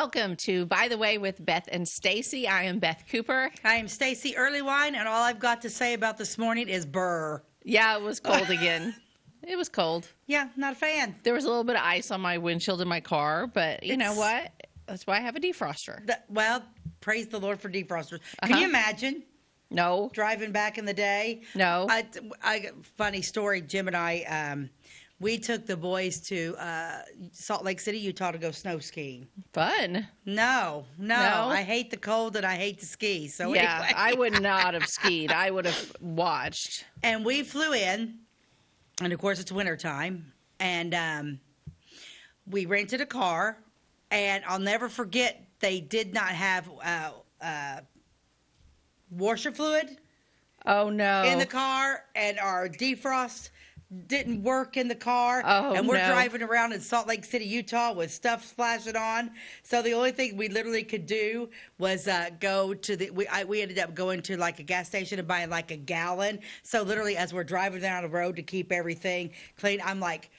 Welcome to By the Way with Beth and Stacey. I am Beth Cooper. I am Stacey Earlywine, and all I've got to say about this morning is brr. Yeah, it was cold again. It was cold. Yeah, not a fan. There was a little bit of ice on my windshield in my car, but you know what? That's why I have a defroster. Well, praise the Lord for defrosters. Can you imagine? No. Driving back in the day? No. Funny story, Jim and I, we took the boys to Salt Lake City, Utah to go snow skiing. Fun. No. I hate the cold and I hate to ski. So yeah, anyway. I would not have skied. I would have watched. And we flew in, and of course it's wintertime, and we rented a car, and I'll never forget they did not have washer fluid. Oh, no. In the car, and our defrost didn't work in the car. Oh, and we're no. driving around in Salt Lake City, Utah with stuff flashing on. So the only thing we literally could do was go to the, we ended up going to like a gas station and buying like a gallon. So literally as we're driving down the road to keep everything clean, I'm like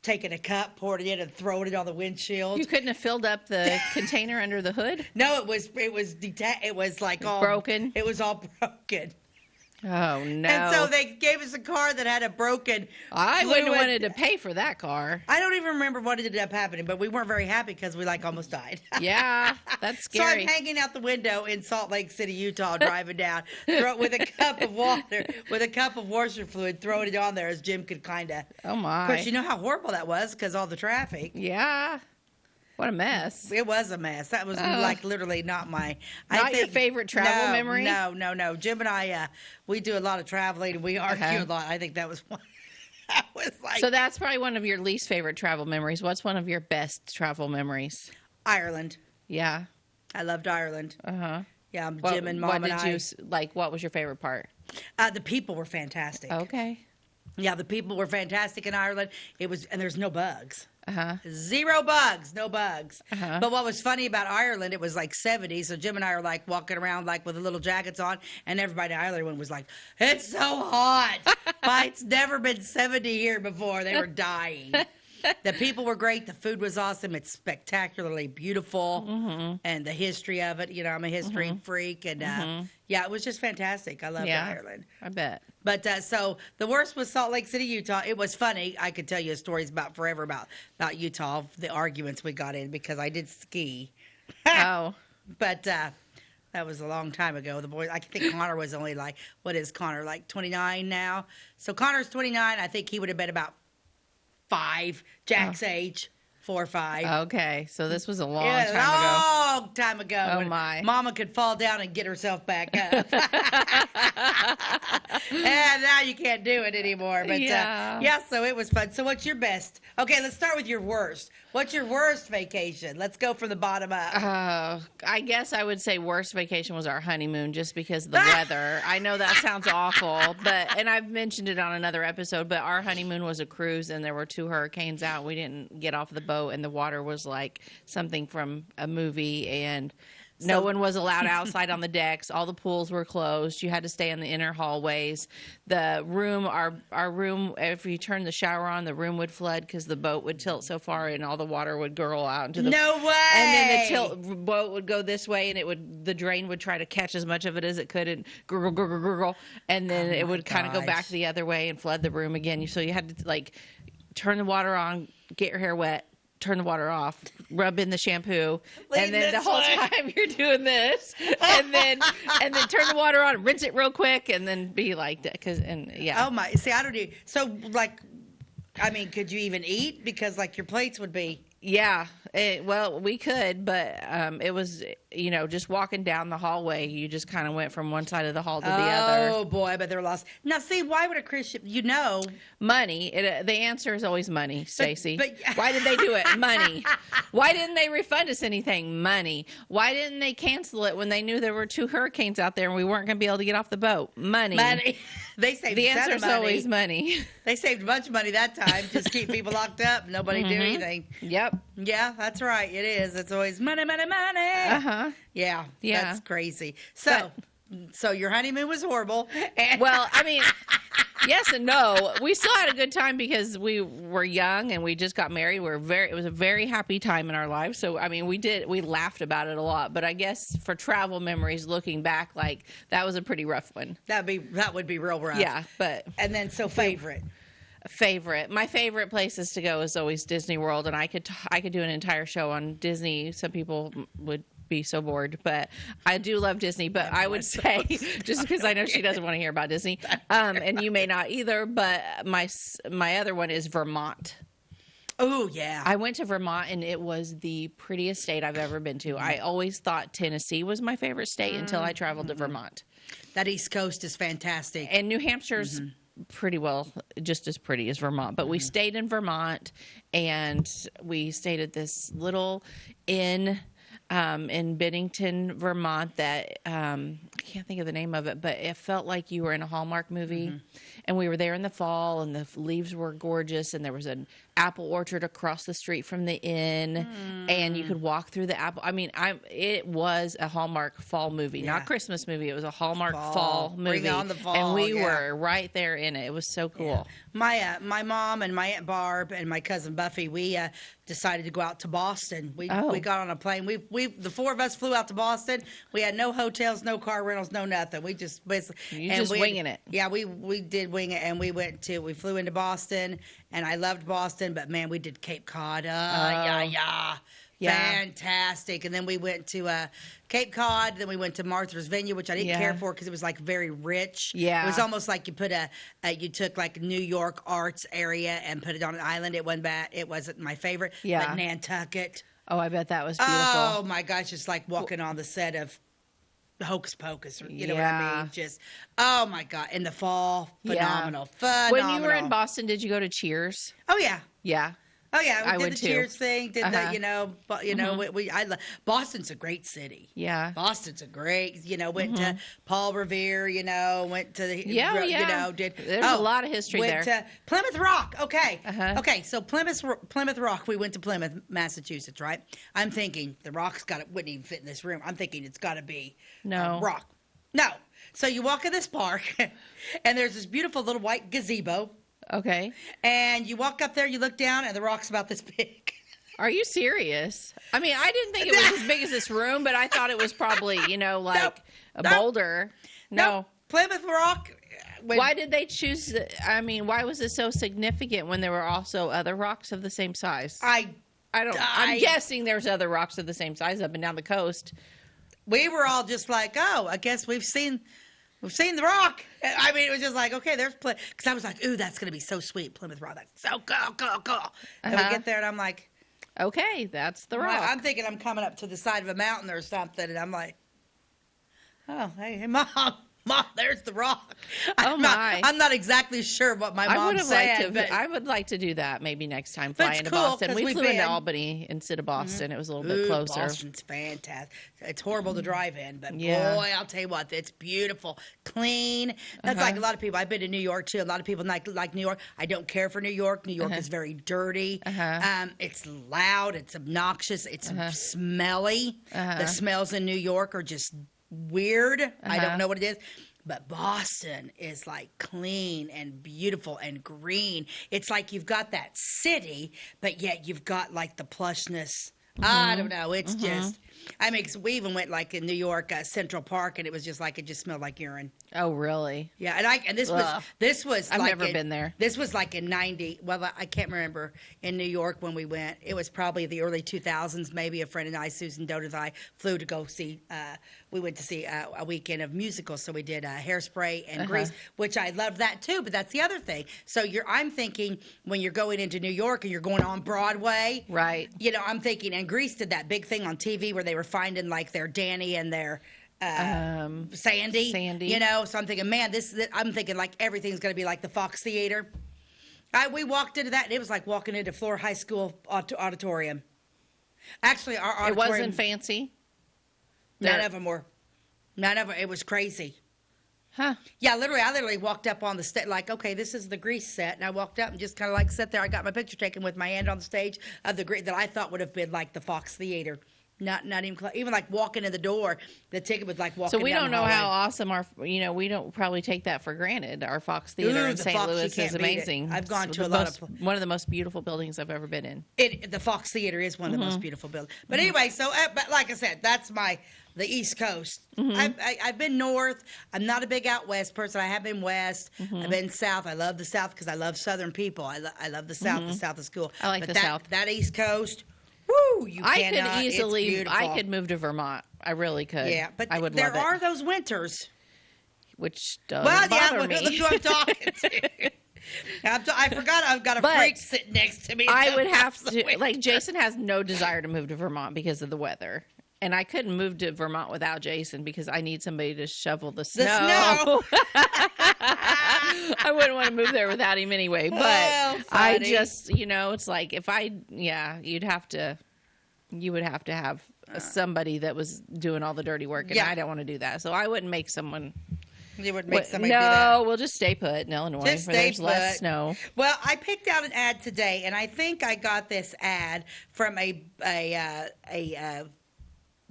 taking a cup, pouring it in and throwing it on the windshield. You couldn't have filled up the container under the hood? No, it was like all broken. It was all broken. Oh, no. And so they gave us a car that had a broken I fluid. wouldn't have wanted to pay for that car. I don't even remember what ended up happening, but we weren't very happy because we like almost died. Yeah, that's So scary. I'm hanging out the window in Salt Lake City, Utah, driving down with a cup of water, with a cup of washer fluid, throwing it on there as Jim could kind of. Oh, my. Of course, you know how horrible that was because all the traffic. Yeah. What a mess. It was a mess. That was like literally not my. Not your favorite travel memory? No. Jim and I, we do a lot of traveling and we argue a lot. I think that was one. That was like. So that's probably one of your least favorite travel memories. What's one of your best travel memories? Ireland. Yeah. I loved Ireland. Uh-huh. Yeah, Jim and Mom and I. What was your favorite part? The people were fantastic. Okay. Yeah, the people were fantastic in Ireland. And there's no bugs. Uh-huh. Zero bugs, no bugs. Uh-huh. But what was funny about Ireland, it was like 70, so Jim and I are like walking around like with the little jackets on, and everybody in Ireland was like, it's so hot. It's never been 70 here before. They were dying. The people were great. The food was awesome. It's spectacularly beautiful, and the history of it. You know, I'm a history freak, and yeah, it was just fantastic. I loved Ireland. I bet. But so the worst was Salt Lake City, Utah. It was funny. I could tell you stories forever about Utah, the arguments we got in because I did ski. Oh. But that was a long time ago. The boys, I think Connor was only like, what is Connor, like 29 now? So Connor's 29. I think he would have been about 5, Jack's age, 4 or 5. Okay, so this was a long time ago. Oh, when my. Mama could fall down and get herself back up. And now you can't do it anymore. But yeah, so it was fun. So what's your best? Okay, let's start with your worst. What's your worst vacation? Let's go from the bottom up. I guess I would say worst vacation was our honeymoon just because of the weather. I know that sounds awful, and I've mentioned it on another episode, but our honeymoon was a cruise and there were 2 hurricanes out. We didn't get off the boat and the water was like something from a movie, and no one was allowed outside on the decks. All the pools were closed. You had to stay in the inner hallways. The room, our room, if you turned the shower on, the room would flood because the boat would tilt so far and all the water would gurgle out into the. No way. And then the boat would go this way, and the drain would try to catch as much of it as it could and gurgle, and then it would kind of go back the other way and flood the room again. So you had to like turn the water on, get your hair wet, turn the water off, rub in the shampoo, and then the whole time you're doing this, and then turn the water on, rinse it real quick, and then be like that. Oh my! See, I don't do so. Like, I mean, could you even eat? Because like your plates would be. Yeah. Well, we could, but it was, just walking down the hallway, you just kind of went from one side of the hall to the other. Oh, boy, but they're lost. Now, see, why would a Christian, Money. The answer is always money, Stacey. Why did they do it? Money. Why didn't they refund us anything? Money. Why didn't they cancel it when they knew there were 2 hurricanes out there and we weren't going to be able to get off the boat? Money. They saved the answer is always money. They saved a bunch of money that time. Just keep people locked up. Nobody do anything. Yep. Yeah, that's right. It is. It's always money, money, money. Uh-huh. Yeah. That's crazy. So your honeymoon was horrible. Well, I mean, Yes and no. We still had a good time because we were young and we just got married. It was a very happy time in our lives. So I mean, we laughed about it a lot. But I guess for travel memories, looking back, like that was a pretty rough one. That would be real rough. Yeah, but And then favorite. My favorite places to go is always Disney World, and I could do an entire show on Disney. Some people would be so bored, but I do love Disney. But I would say, just because I know she doesn't want to hear about Disney, and you may not either, but my other one is Vermont. Oh, yeah. I went to Vermont, and it was the prettiest state I've ever been to. I always thought Tennessee was my favorite state until I traveled to Vermont. That East Coast is fantastic. And New Hampshire's pretty well just as pretty as Vermont. But we stayed in Vermont, and we stayed at this little inn in Bennington, Vermont that I can't think of the name of it, but it felt like you were in a Hallmark movie. And we were there in the fall, and the leaves were gorgeous, and there was an apple orchard across the street from the inn, and you could walk through the apple. I mean, it was a Hallmark fall movie, not Christmas movie. It was a Hallmark fall movie. Bring on the fall, and we were right there in it. It was so cool. Yeah. My mom and my Aunt Barb and my cousin Buffy, we decided to go out to Boston. We got on a plane. The four of us flew out to Boston. We had no hotels, no car rentals, no nothing. We just basically winging it. Yeah, we did wing it, and we flew into Boston, and I loved Boston, but man, we did Cape Cod. Yeah. Fantastic. And then we went to Cape Cod. Then we went to Martha's Vineyard, which I didn't care for because it was like very rich. Yeah. It was almost like you you took like New York arts area and put it on an island. It wasn't bad. It wasn't my favorite. Yeah. But Nantucket. Oh, I bet that was beautiful. Oh my gosh. It's like walking on the set of Hocus Pocus. You know what I mean? Just, oh my God. In the fall. Phenomenal. Phenomenal. When you were in Boston, did you go to Cheers? Oh yeah. Yeah. Oh yeah, I we did would the too. Cheers thing. Did the Boston's a great city. Yeah, Boston's a great. Went to Paul Revere. Went to the. There's a lot of history there. Went to Plymouth Rock. Okay. Okay, so Plymouth Rock. We went to Plymouth, Massachusetts. Right. I'm thinking the Rock's wouldn't even fit in this room. I'm thinking it's got to be Rock. No. So you walk in this park, and there's this beautiful little white gazebo. Okay. And you walk up there, you look down, and the Rock's about this big. Are you serious? I mean, I didn't think it was as big as this room, but I thought it was probably, a boulder. No. Plymouth Rock. Why did they choose? Why was it so significant when there were also other rocks of the same size? I'm guessing there's other rocks of the same size up and down the coast. We were all just like, oh, I guess we've seen the Rock. I mean, it was just like, okay, there's Plymouth. Because I was like, ooh, that's going to be so sweet, Plymouth Rock. That's so cool. And we get there, and I'm like, okay, that's the Rock. I'm thinking I'm coming up to the side of a mountain or something, and I'm like, oh, hey, Mom, there's the Rock. I'm not exactly sure what my mom said. I would like to do that maybe next time. Fly into Boston. We flew into Albany instead of Boston. It was a little bit closer. Boston's fantastic. It's horrible to drive in, but boy, I'll tell you what, it's beautiful, clean. That's like a lot of people. I've been to New York too. A lot of people like New York. I don't care for New York. New York is very dirty. It's loud. It's obnoxious. It's smelly. The smells in New York are just weird. I don't know what it is. But Boston is like clean and beautiful and green. It's like you've got that city, but yet you've got like the plushness. I don't know. It's just, 'cause we even went like in New York, Central Park, and it was just like, it just smelled like urine. Oh, really? Yeah. And this was I've never been there. This was like in 90. Well, I can't remember in New York when we went. It was probably the early 2000s. Maybe a friend and I, Susan Doda, and I flew to go see, we went to see a weekend of musicals. So we did Hairspray and Grease, which I loved that too. But that's the other thing. So I'm thinking when you're going into New York and you're going on Broadway. Right. I'm thinking, and Grease did that big thing on TV where they were finding like their Danny and their Sandy. So I'm thinking, man, I'm thinking like everything's going to be like the Fox Theater. We walked into that, and it was like walking into Florida High School auditorium. Actually, our auditorium. It wasn't fancy? None of them were. It was crazy. Huh. Yeah, I literally walked up on the stage, like, okay, this is the Grease set. And I walked up and just kind of like sat there. I got my picture taken with my hand on the stage of the Grease that I thought would have been like the Fox Theater. Not even close. Even like walking in the door, the ticket was like walking. So we down don't the know hallway. how awesome we don't probably take that for granted. Our Fox Theater in the St. Fox, you Louis can't is beat it. amazing. I've gone It's to a the lot most- of one of the most beautiful buildings I've ever been in. the Fox Theater is one of the most beautiful buildings. But Mm-hmm. anyway, so but like I said, that's the East Coast. Mm-hmm. I've been north. I'm not a big out west person. I have been west. Mm-hmm. I've been south. I love the South because I love Southern people. I love the South. The South is cool. Mm-hmm. I like but the South. That East Coast, woo! You I cannot. could easily. It's beautiful. I could move to Vermont. I really could. Yeah, but I would there love are it. those winters. Which doesn't Well, yeah, bother but me. look who I'm talking to. I forgot I've got a But freak sitting next to me. I would have That's to. the Like Jason has no desire to move to Vermont because of the weather. And I couldn't move to Vermont without Jason because I need somebody to shovel the snow. snow. I wouldn't want to move there without him anyway. But Oh, I funny. just, it's like if you would have to have somebody that was doing all the dirty work. And Yeah. I don't want to do that. So I wouldn't make someone. You would make No, somebody do that. we'll just stay put in Illinois Just where stay there's less put. snow. Well, I picked out an ad today, and I think I got this ad from a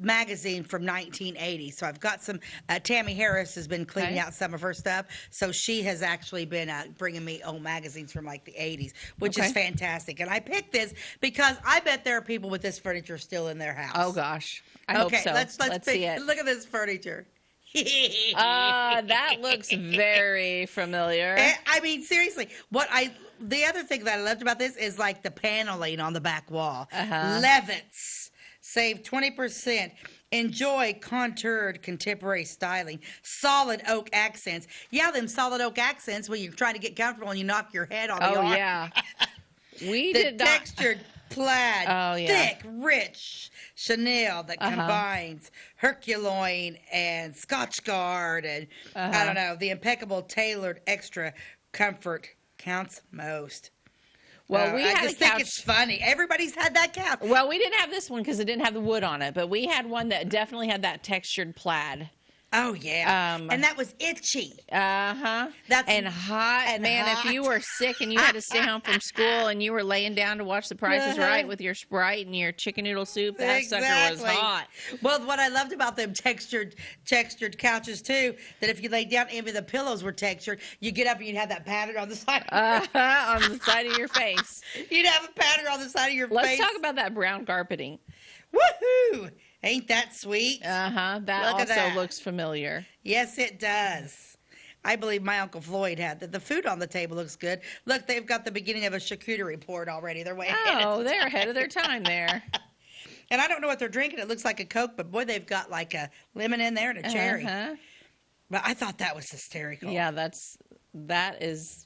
magazine from 1980. So I've got some. Tammy Harris has been cleaning Okay. out some of her stuff, so she has actually been bringing me old magazines from like the 80s, which is Okay. fantastic. And I picked this because I bet there are people with this furniture still in their house. Oh gosh, I hope so. let's see it. Look at this furniture. That looks very familiar. I mean, seriously, the other thing that I loved about this is like the paneling on the back wall. Uh-huh. Levitts save 20%. Enjoy contoured contemporary styling. Solid oak accents. Yeah, them solid oak accents when you're trying to get comfortable and you knock your head on the Oh arm. yeah, we The did not. textured plaid, Oh, yeah. thick, rich Chanel that Uh-huh. combines Herculoin and Scotchgard and I Uh-huh. don't know, the impeccable tailored extra comfort counts most. Well, we I had just a think couch. it's funny. Everybody's had that couch. Well, we didn't have this one because it didn't have the wood on it, but we had one that definitely had that textured plaid. Oh yeah, Um, and that was itchy. That's and hot. and Man, hot. if you were sick and you had to stay home from school and you were laying down to watch The Price is Right with your Sprite and your chicken noodle soup, that sucker was Exactly. hot. Well, what I loved about them textured couches too, that if you laid down, even the pillows were textured. You get up and you'd have that pattern on the side. On the side of your face. You'd have a pattern on the side of your Let's face. talk about that brown carpeting. Woohoo! Ain't that sweet? That Look at also that. looks familiar. Yes, it does. I believe my Uncle Floyd had that. The food on the table looks good. Look, they've got the beginning of a charcuterie board already. They're way ahead. Oh, they're ahead of their time there. And I don't know what they're drinking. It looks like a Coke, but boy, they've got like a lemon in there and a cherry. Uh-huh. But I thought that was hysterical. Yeah, that is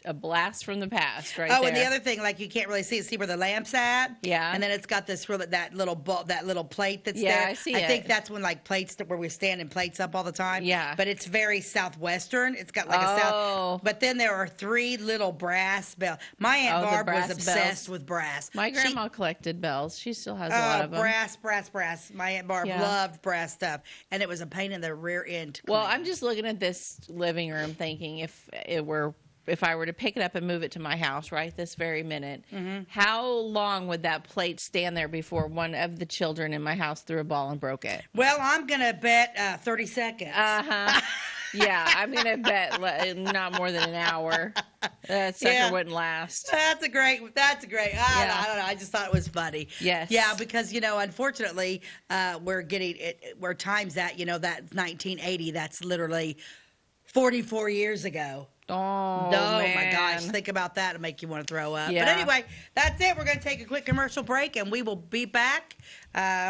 a blast from the past, right Oh, there. and the other thing, like you can't really see where the lamp's at. Yeah. And then it's got this that little plate that's Yeah, there. I see I think it. that's when like plates where we're standing plates up all the time. Yeah. But it's very southwestern. It's got like a Oh. south. But then there are 3 little brass bells. My Aunt Oh, the Barb was brass obsessed bells. with brass. My She- grandma collected bells. She still has a lot of them. brass. My Aunt Barb Yeah. loved brass stuff, and it was a pain in the rear end. to Well, clean. I'm just looking at this living room thinking if I were to pick it up and move it to my house right this very minute, Mm-hmm. how long would that plate stand there before one of the children in my house threw a ball and broke it? Well, I'm gonna bet 30 seconds. Yeah, I'm gonna bet not more than an hour. That sucker Yeah. wouldn't last. That's a great. I don't know. I just thought it was funny. Yes. Yeah, because unfortunately, we're getting it. Where time's at? That 1980. That's literally 44 years ago. Oh, my man. gosh! Think about that and make you want to throw up. Yeah. But anyway, that's it. We're going to take a quick commercial break, and we will be back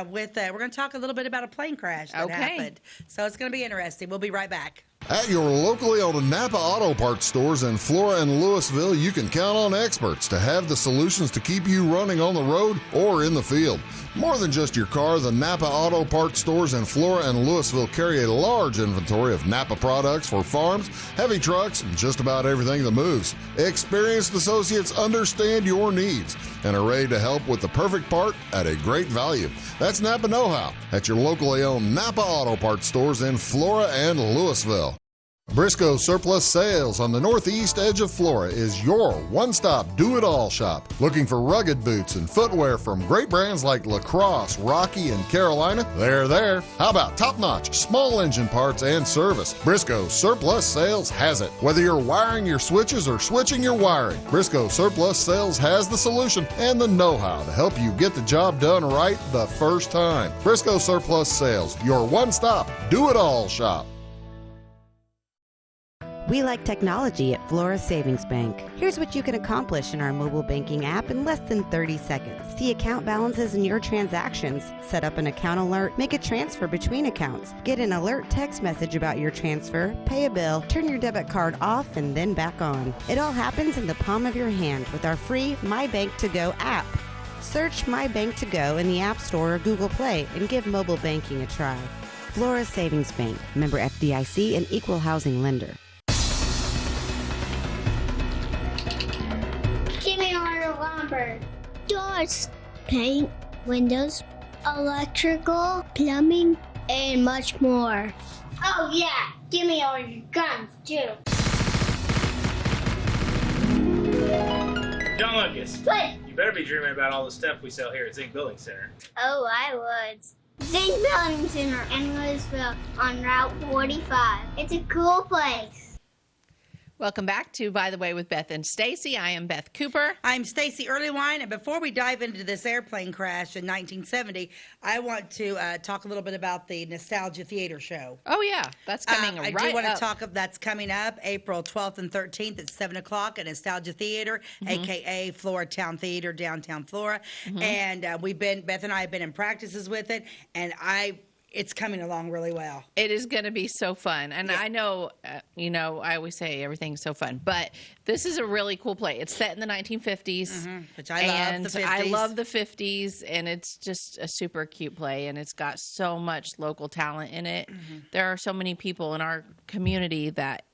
with. We're going to talk a little bit about a plane crash that Okay. happened. So it's going to be interesting. We'll be right back. At your locally owned Napa Auto Parts stores in Flora and Louisville, you can count on experts to have the solutions to keep you running on the road or in the field. More than just your car, the Napa Auto Parts stores in Flora and Louisville carry a large inventory of Napa products for farms, heavy trucks, and just about everything that moves. Experienced associates understand your needs and are ready to help with the perfect part at a great value. That's Napa Know-How at your locally owned Napa Auto Parts stores in Flora and Louisville. Briscoe Surplus Sales on the northeast edge of Flora is your one-stop do-it-all shop. Looking for rugged boots and footwear from great brands like Lacrosse, Rocky, and Carolina? They're there. How about top-notch small engine parts and service? Briscoe Surplus Sales has it. Whether you're wiring your switches or switching your wiring, Briscoe Surplus Sales has the solution and the know-how to help you get the job done right the first time. Briscoe Surplus Sales, your one-stop do-it-all shop. We like technology at Flora Savings Bank. Here's what you can accomplish in our mobile banking app in less than 30 seconds. See account balances in your transactions, set up an account alert, make a transfer between accounts, get an alert text message about your transfer, pay a bill, turn your debit card off and then back on. It all happens in the palm of your hand with our free My Bank to Go app. Search My Bank to Go in the App Store or Google Play and give mobile banking a try. Flora Savings Bank, member FDIC and equal housing lender. Doors, paint, windows, electrical, plumbing, and much more. Oh yeah, give me all your guns too. John Lucas. What? You better be dreaming about all the stuff we sell here at Zink Building Center. Oh, I would. Zink Building Center in Louisville on Route 45. It's a cool place. Welcome back to By the Way with Beth and Stacey. I am Beth Cooper. I'm Stacey Earlywine, and before we dive into this airplane crash in 1970, I want to talk a little bit about the Nostalgia Theater show. Oh, yeah. That's coming I right do want up. to talk that's coming up April 12th and 13th at 7 o'clock at Nostalgia Theater, a.k.a. Flora Town Theater, downtown Flora. And Beth and I have been in practices with it, and it's coming along really well. It is going to be so fun. And I know, I always say everything's so fun, but this is a really cool play. It's set in the 1950s. Which I love the 50s. I love the 50s, and it's just a super cute play, and it's got so much local talent in it. There are so many people in our community that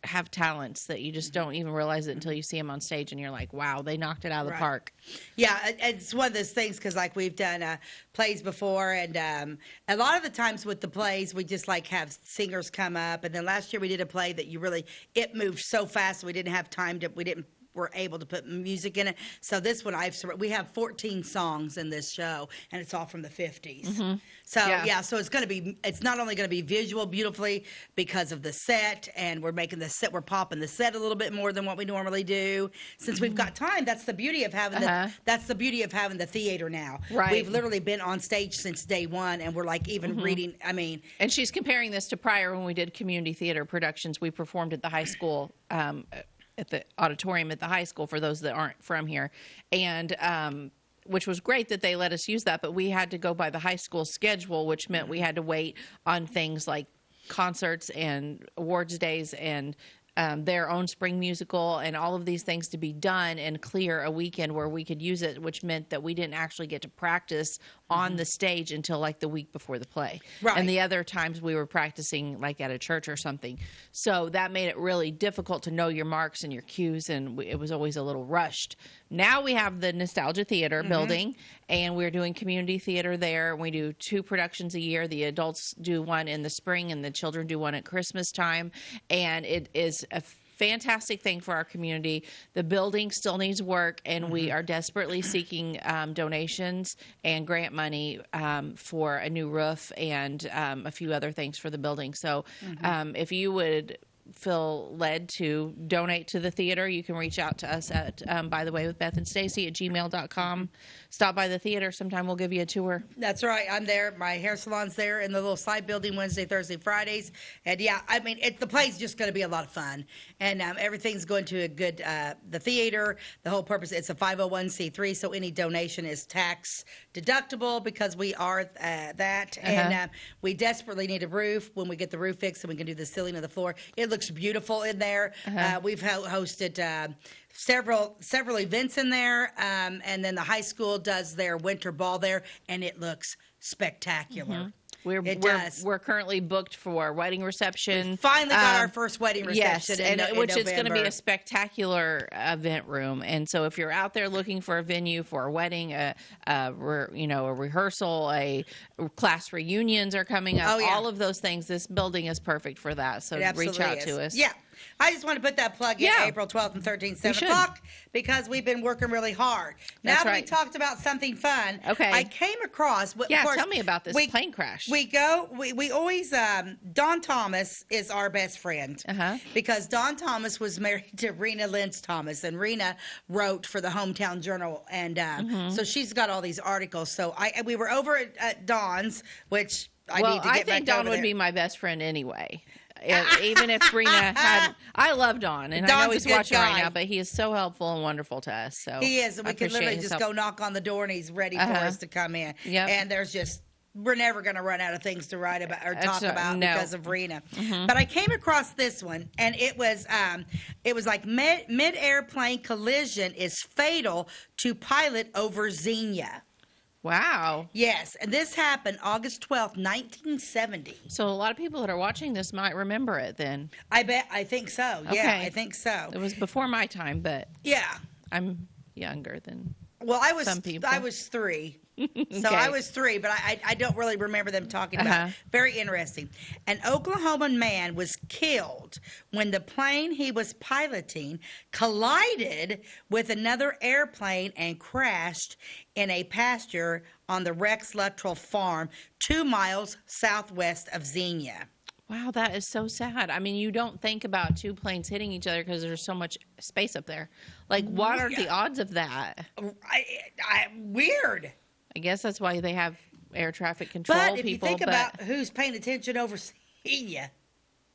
have talents that you just don't even realize it until you see them on stage and you're like, wow, they knocked it out of the park. Yeah, it's one of those things because like we've done plays before, and a lot of the times with the plays we just like have singers come up, and then last year we did a play that it moved so fast we didn't have time to, were able to put music in it. So this one we have 14 songs in this show, and it's all from the 50s. So so it's not only going to be visual beautifully because of the set, and we're popping the set a little bit more than what we normally do since we've got time. That's the beauty of having the theater now. Right. We've literally been on stage since day one, and we're like even reading. And she's comparing this to prior when we did community theater productions. We performed at the high school, at the auditorium at the high school for those that aren't from here. And which was great that they let us use that, but we had to go by the high school schedule, which meant we had to wait on things like concerts and awards days and their own spring musical and all of these things to be done and clear a weekend where we could use it, which meant that we didn't actually get to practice on the stage until like the week before the play. Right. And the other times we were practicing like at a church or something. So that made it really difficult to know your marks and your cues, and it was always a little rushed. Now we have the Nostalgia Theater building, and we're doing community theater there. We do 2 productions a year. The adults do one in the spring, and the children do one at Christmas time. And it is a fantastic thing for our community. The building still needs work, and we are desperately seeking donations and grant money for a new roof and a few other things for the building. So if you would feel led to donate to the theater, you can reach out to us at By the Way with Beth and Stacey at gmail.com. Stop by the theater. Sometime we'll give you a tour. That's right. I'm there. My hair salon's there in the little side building Wednesday, Thursday, Fridays. And yeah, the play's just going to be a lot of fun. And everything's going to a good, the theater, the whole purpose, it's a 501c3, so any donation is tax deductible because we are that. And we desperately need a roof. When we get the roof fixed and we can do the ceiling of the floor, it looks beautiful in there. We've hosted several events in there, and then the high school does their winter ball there, and it looks spectacular. We're currently booked for wedding reception. We finally got our first wedding reception which in is going to be November. a spectacular event room. And so if you're out there looking for a venue for a wedding, a rehearsal, a class reunions are coming up, all of those things, this building is perfect for that. So reach out to us. Yeah. I just want to put that plug in April 12th and 13th, 7 o'clock, because we've been working really hard. Now that we talked about something fun, I came across... tell me about this plane crash. We always... Don Thomas is our best friend, because Don Thomas was married to Rena Lentz Thomas, and Rena wrote for the Hometown Journal, and so she's got all these articles. So we were over at Don's, which I need to get back over there. I think Don would be my best friend anyway. Even if Rena had, I love Don, and I know he's watching right now, but he is so helpful and wonderful to us. So he is, and we can literally just go knock on the door, and he's ready for us to come in. And we're never going to run out of things to write about or talk about because of Rena. But I came across this one, and it was like mid-air plane collision is fatal to pilot over Xenia. Wow. Yes, and this happened August 12th, 1970. So a lot of people that are watching this might remember it then. I think so. Yeah, I think so. It was before my time, but yeah, I'm younger than some people. I was 3. So Okay. I was 3, but I don't really remember them talking about it. Very interesting. An Oklahoma man was killed when the plane he was piloting collided with another airplane and crashed in a pasture on the Rex Luttrell Farm 2 miles southwest of Xenia. Wow, that is so sad. I mean, you don't think about 2 planes hitting each other because there's so much space up there. Like, what are the odds of that? Weird. I guess that's why they have air traffic control people. But if you think about who's paying attention over Xenia.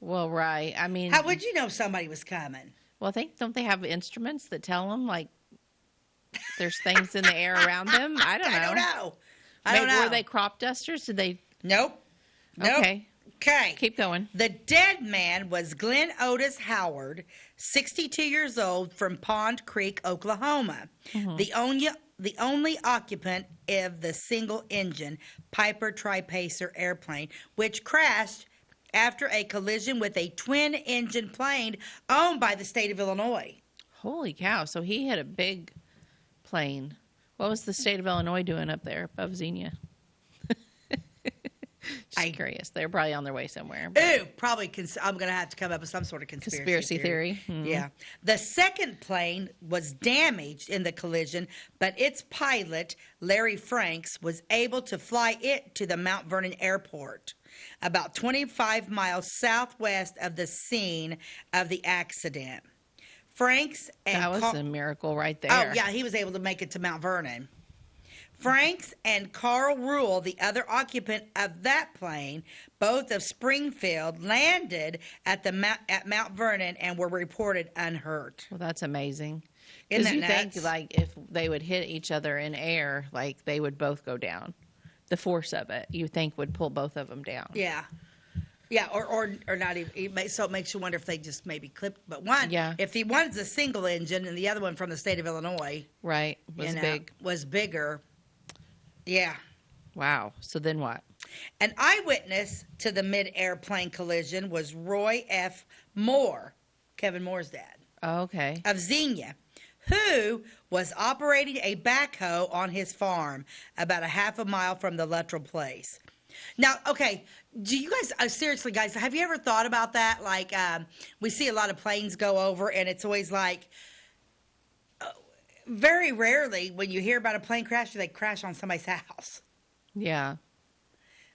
Well, right. I mean, how would you know somebody was coming? Well, don't they have instruments that tell them, like, there's things in the air around them? I don't know. I don't know. Were they crop dusters? Did they? Nope. Okay. Okay. Keep going. The dead man was Glenn Otis Howard, 62 years old, from Pond Creek, Oklahoma. The only occupant of the single-engine Piper Tri-Pacer airplane, which crashed after a collision with a twin-engine plane owned by the state of Illinois. Holy cow. So he had a big plane. What was the state of Illinois doing up there above Xenia? Just curious. They're probably on their way somewhere. Ooh, probably. I'm going to have to come up with some sort of conspiracy theory. Mm-hmm. Yeah. The second plane was damaged in the collision, but its pilot, Larry Franks, was able to fly it to the Mount Vernon Airport, about 25 miles southwest of the scene of the accident. Franks and that was a miracle right there. Oh, yeah. He was able to make it to Mount Vernon. Franks and Carl Rule, the other occupant of that plane, both of Springfield, landed at Mount Vernon and were reported unhurt. Well, that's amazing. Isn't that you nuts? think, like, if they would hit each other in air, like, they would both go down. The force of it, you think, would pull both of them down. Yeah. Yeah, or not even. So it makes you wonder if they just maybe clipped. But one, if the one's a single engine and the other one from the state of Illinois, right, was bigger. Yeah. Wow. So then what? An eyewitness to the mid-air plane collision was Roy F. Moore, Kevin Moore's dad. Oh, okay. Of Xenia, who was operating a backhoe on his farm about a half a mile from the Luttrell place. Now, okay, do you guys, seriously, guys, have you ever thought about that? Like, we see a lot of planes go over, and it's always like, very rarely when you hear about a plane crash, do they crash on somebody's house. Yeah.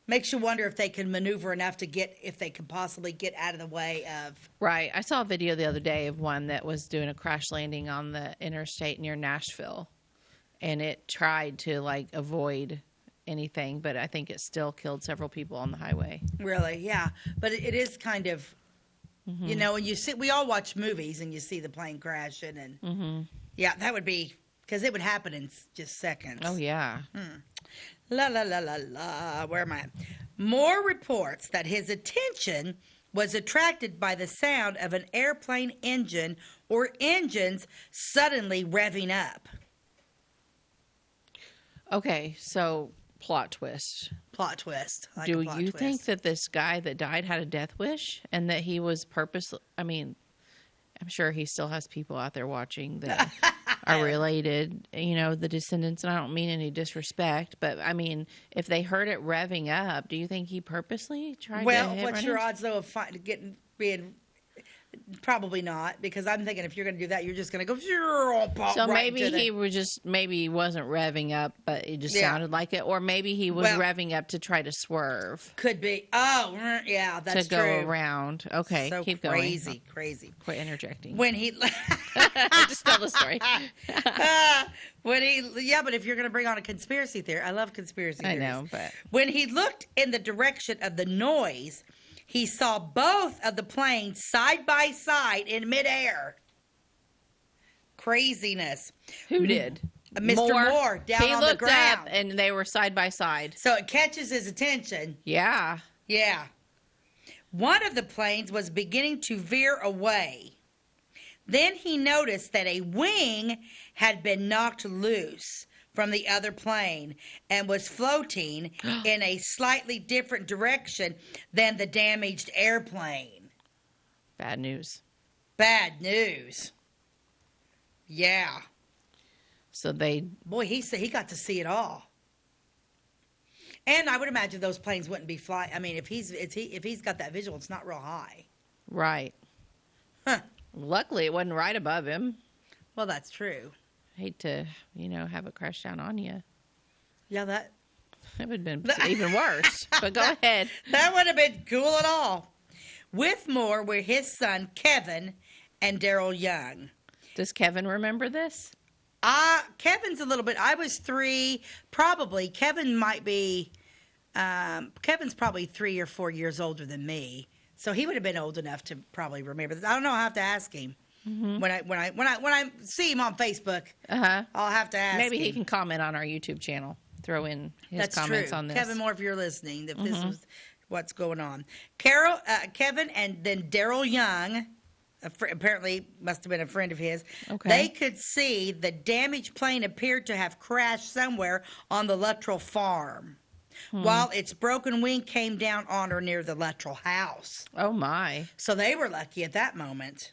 Makes you wonder if they can maneuver enough to if they can possibly get out of the way of. Right. I saw a video the other day of one that was doing a crash landing on the interstate near Nashville. And it tried to, like, avoid anything, but I think it still killed several people on the highway. Really? Yeah. But it is kind of, you know, and we all watch movies and you see the plane crashing and. Yeah, that would be, because it would happen in just seconds. Oh, yeah. La, la, la, la, la. Where am I? Moore reports that his attention was attracted by the sound of an airplane engine or engines suddenly revving up. Okay, so plot twist. Plot twist. I like Do a plot you twist. think that this guy that died had a death wish and that he was I mean, I'm sure he still has people out there watching that are related, the descendants, and I don't mean any disrespect, but I mean, if they heard it revving up, do you think he purposely tried to hit what's run your in? odds though of being? Probably not, because I'm thinking if you're going to do that, you're just going to go. So maybe he wasn't revving up, but it just sounded like it, or maybe he was revving up to try to swerve. Could be. Oh, yeah, that's to go around. Okay, so keep crazy, going. Crazy. Quit interjecting. When he just tell the story. But if you're going to bring on a conspiracy theory, I love conspiracy theories. I know, but when he looked in the direction of the noise, he saw both of the planes side by side in midair. Craziness. Who did? Mr. Moore down on the ground. He looked up and they were side by side. So it catches his attention. Yeah. Yeah. One of the planes was beginning to veer away. Then he noticed that a wing had been knocked loose from the other plane and was floating in a slightly different direction than the damaged airplane. Bad news. Bad news. Yeah. So he said he got to see it all. And I would imagine those planes wouldn't be flying. I mean, if he's got that visual, it's not real high. Right. Huh. Luckily, it wasn't right above him. Well, that's true. Hate to, have it crash down on you. Yeah, that would have been even worse. But go ahead. That would have been cool at all. With Moore were his son, Kevin, and Daryl Young. Does Kevin remember this? Kevin's a little bit. I was 3, probably. Kevin might be. Kevin's probably 3 or 4 years older than me, so he would have been old enough to probably remember this. I don't know. I'll have to ask him. Mm-hmm. When I see him on Facebook, I'll have to ask. Maybe him. He can comment on our YouTube channel. Throw in his comments on this. Kevin Moore, if you're listening, if this is what's going on. Kevin, and then Daryl Young, apparently must have been a friend of his. Okay. They could see the damaged plane appeared to have crashed somewhere on the Luttrell farm, while its broken wing came down on or near the Luttrell house. Oh my! So they were lucky at that moment.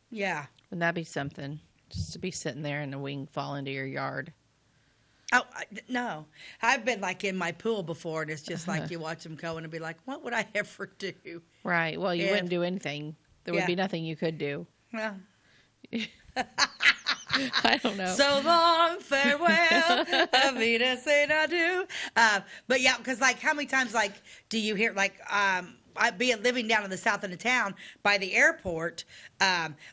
Yeah. Wouldn't that be something? Just to be sitting there and the wing fall into your yard. Oh, no. I've been like in my pool before, and it's just like you watch them go and be like, what would I ever do? Right. Well, you wouldn't do anything. There would be nothing you could do. Well. I don't know. So long, farewell, Avita, say I do. But yeah, because like how many times like do you hear like living down in the south end of town by the airport,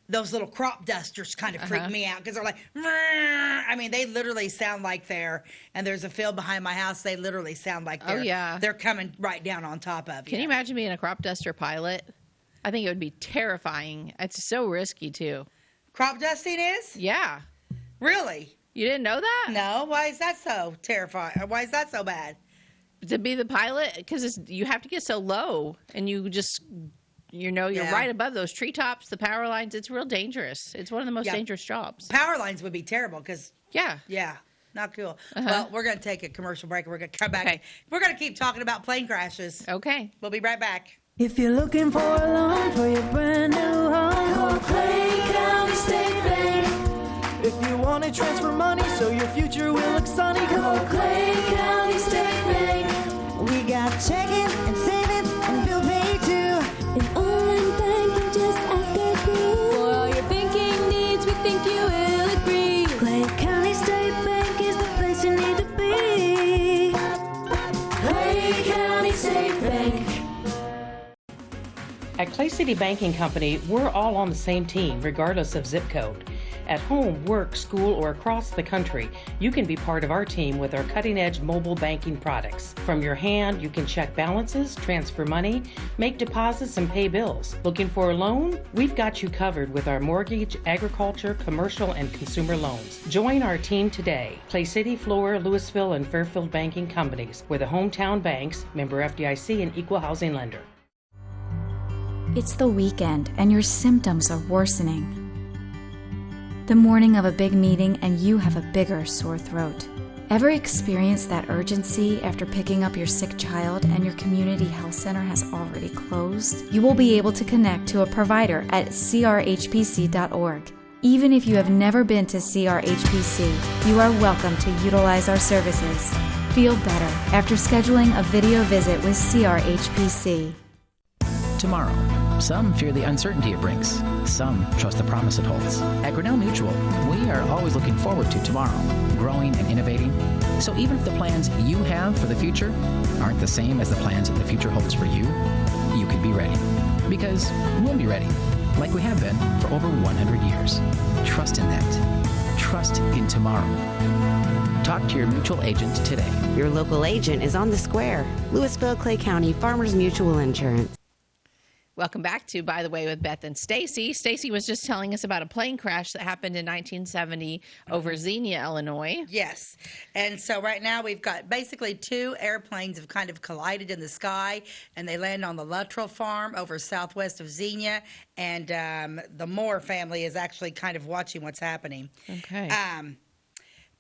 those little crop dusters kind of freak me out because they're like, I mean, they literally sound like and there's a field behind my house. They literally sound like they're coming right down on top of you. Can you imagine being a crop duster pilot? I think it would be terrifying. It's so risky too. Crop dusting is? Yeah. Really? You didn't know that? No. Why is that so terrifying? Why is that so bad? To be the pilot, because you have to get so low, and you just, you're right above those treetops, the power lines. It's real dangerous. It's one of the most dangerous jobs. Power lines would be terrible because yeah, not cool. Well, we're going to take a commercial break, and we're going to come back. Okay. We're going to keep talking about plane crashes. Okay, we'll be right back. If you're looking for a loan for your brand new home, call Clay County State Bank. If you want to transfer money so your future will look sunny, call Clay County State Bank. We got checking and savings and bill pay too. An online bank, just ask our crew. For all your banking needs, we think you will agree. Clay County State Bank is the place you need to be. Clay County State Bank. At Clay City Banking Company, we're all on the same team, regardless of zip code. At home, work, school, or across the country, you can be part of our team with our cutting-edge mobile banking products. From your hand, you can check balances, transfer money, make deposits, and pay bills. Looking for a loan? We've got you covered with our mortgage, agriculture, commercial, and consumer loans. Join our team today. Clay City, Flora, Louisville, and Fairfield Banking Companies. We're the hometown banks, member FDIC, and equal housing lender. It's the weekend and your symptoms are worsening. The morning of a big meeting and you have a bigger sore throat. Ever experience that urgency after picking up your sick child and your community health center has already closed? You will be able to connect to a provider at crhpc.org. Even if you have never been to CRHPC, you are welcome to utilize our services. Feel better after scheduling a video visit with CRHPC. Tomorrow. Some fear the uncertainty it brings. Some trust the promise it holds. At Grinnell Mutual, we are always looking forward to tomorrow, growing and innovating. So even if the plans you have for the future aren't the same as the plans that the future holds for you, you can be ready. Because we'll be ready, like we have been for over 100 years. Trust in that. Trust in tomorrow. Talk to your mutual agent today. Your local agent is on the square. Louisville, Clay County, Farmers Mutual Insurance. Welcome back to By the Way with Beth and Stacey. Stacey was just telling us about a plane crash that happened in 1970 over Xenia, Illinois. Yes. And so right now we've got basically 2 airplanes have kind of collided in the sky, and they land on the Luttrell farm over southwest of Xenia. And the Moore family is actually kind of watching what's happening. Okay.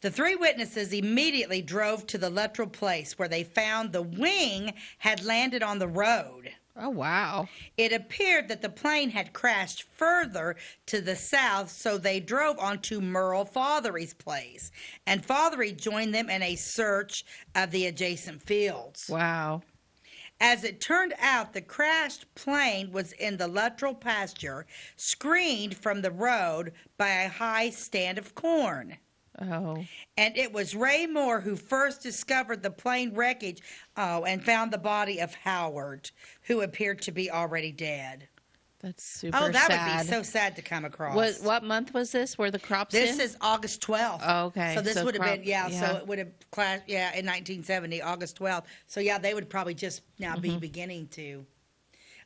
The 3 witnesses immediately drove to the Luttrell place where they found the wing had landed on the road. Oh, wow. It appeared that the plane had crashed further to the south, so they drove onto Merle Fothery's place. And Fothery joined them in a search of the adjacent fields. Wow. As it turned out, the crashed plane was in the Luttrell pasture, screened from the road by a high stand of corn. Oh. And it was Ray Moore who first discovered the plane wreckage and found the body of Howard, who appeared to be already dead. That's super sad. Oh, that would be so sad to come across. What month was this? Were the crops This in? is August 12th. Oh, okay. So this would have been, yeah. so it would have clashed, in 1970, August 12th. So, yeah, they would probably just now be beginning to.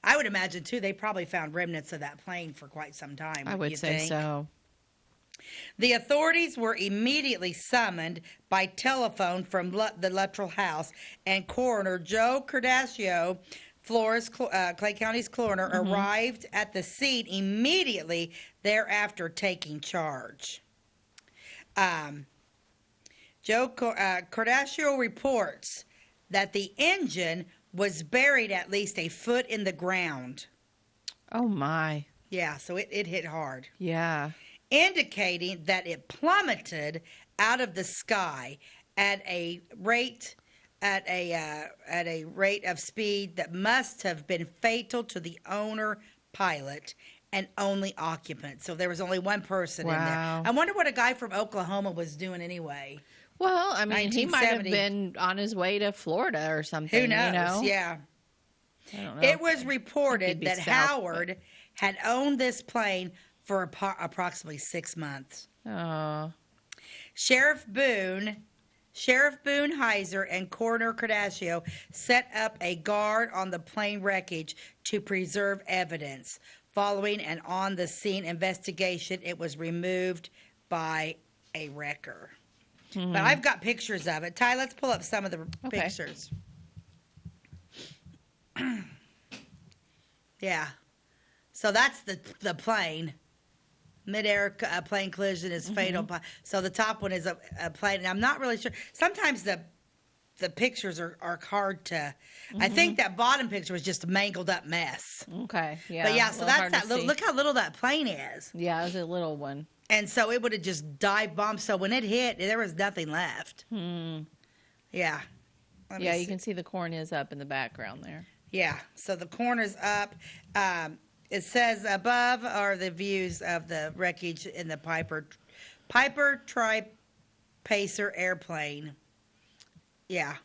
I would imagine, too, they probably found remnants of that plane for quite some time. I would say so. The authorities were immediately summoned by telephone from the Luttrell house, and coroner Joe Cardascio, Clay County's coroner, arrived at the scene immediately thereafter, taking charge. Joe Cardascio reports that the engine was buried at least a foot in the ground. Oh, my. Yeah, so it hit hard. Yeah. Indicating that it plummeted out of the sky at a rate of speed that must have been fatal to the owner, pilot, and only occupant. So there was only one person in there. I wonder what a guy from Oklahoma was doing anyway. Well, I mean, he might have been on his way to Florida or something. Who knows? You know? Yeah. I don't know. It was reported that Howard had owned this plane for approximately 6 months. Oh. Sheriff Boone Heiser and Coroner Cardascio set up a guard on the plane wreckage to preserve evidence. Following an on-the-scene investigation, it was removed by a wrecker. But I've got pictures of it. Ty, let's pull up some of the pictures. Yeah. So that's the plane. Mid-air plane collision is fatal. So the top one is a plane, and I'm not really sure. Sometimes the pictures are hard to. I think that bottom picture was just a mangled up mess. Okay, yeah. But yeah, so that's that. Look how little that plane is. Yeah, it was a little one. And so it would have just dive bombed. So when it hit, there was nothing left. Yeah. Yeah, you can see the corn is up in the background there. Yeah, so the corn is up. It says above are the views of the wreckage in the Piper Tri-Pacer airplane. Yeah,